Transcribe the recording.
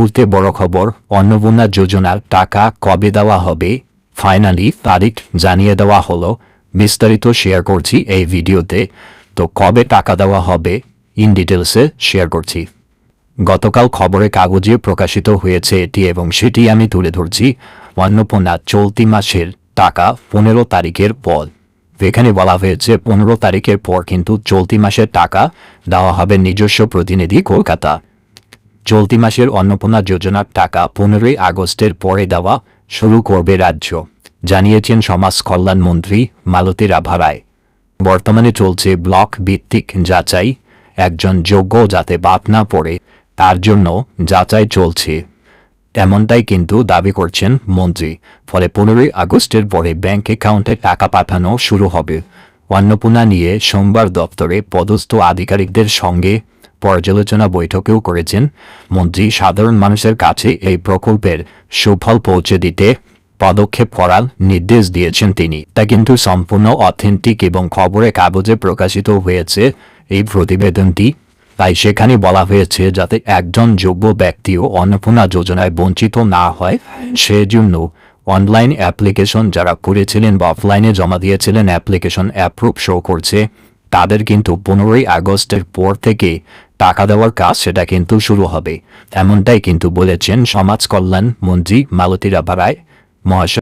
মুহূর্তে বড় খবর, অন্নপূর্ণা যোজনার টাকা কবে দেওয়া হবে ফাইনালি তারিখ জানিয়ে দেওয়া হলো। বিস্তারিত শেয়ার করছি এই ভিডিওতে। তো কবে টাকা দেওয়া হবে ইন ডিটেলসে শেয়ার করছি। গতকাল খবরের কাগজে প্রকাশিত হয়েছে এটি এবং সেটি আমি তুলে ধরছি। অন্নপূর্ণা চলতি মাসের টাকা 15 তারিখের পর। এখানে বলা হয়েছে 15 তারিখের পর কিন্তু চলতি মাসের টাকা দেওয়া হবে। নিজস্ব প্রতিনিধি কলকাতা। চলতি মাসের অন্নপূর্ণা যোজনার টাকা 15 আগস্টের পরে দেওয়া শুরু করবে রাজ্য, জানিয়েছেন সমাজ কল্যাণ মন্ত্রী মালতী রায়। বর্তমানে চলছে ব্লক ভিত্তিক যাচাই। একজন যোগ্য যাতে বাদ না পড়ে তার জন্য যাচাই চলছে, এমনটাই কিন্তু দাবি করছেন মন্ত্রী। ফলে 15 আগস্টের পরে ব্যাংক অ্যাকাউন্টে টাকা পাঠানো শুরু হবে। অন্নপূর্ণা নিয়ে সোমবার দপ্তরে পদস্থ আধিকারিকদের সঙ্গে পর্যালোচনা বৈঠকেও করেছেন মন্ত্রী। সাধারণ মানুষের কাছে এই প্রকল্পের সুফল পৌঁছে দিতে পদক্ষেপ করার নির্দেশ দিয়েছেন তিনি। তা কিন্তু সম্পূর্ণ অথেন্টিক এবং খবরের কাগজে প্রকাশিত হয়েছে এই প্রতিবেদনটি। তাই সেখানে বলা হয়েছে যাতে একজন যোগ্য ব্যক্তিও অন্নপূর্ণা যোজনায় বঞ্চিত না হয় সেজন্য অনলাইন অ্যাপ্লিকেশন যারা করেছিলেন বা অফলাইনে জমা দিয়েছিলেন অ্যাপ্লিকেশন অ্যাপ্রুভ শো করছে, তাদের কিন্তু 15 আগস্টের পর থেকে টাকা দেওয়ার কাজ সেটা কিন্তু শুরু হবে, এমনটাই কিন্তু বলেছেন সমাজ কল্যাণ মন্ত্রী মালতী রায় মহাশয়।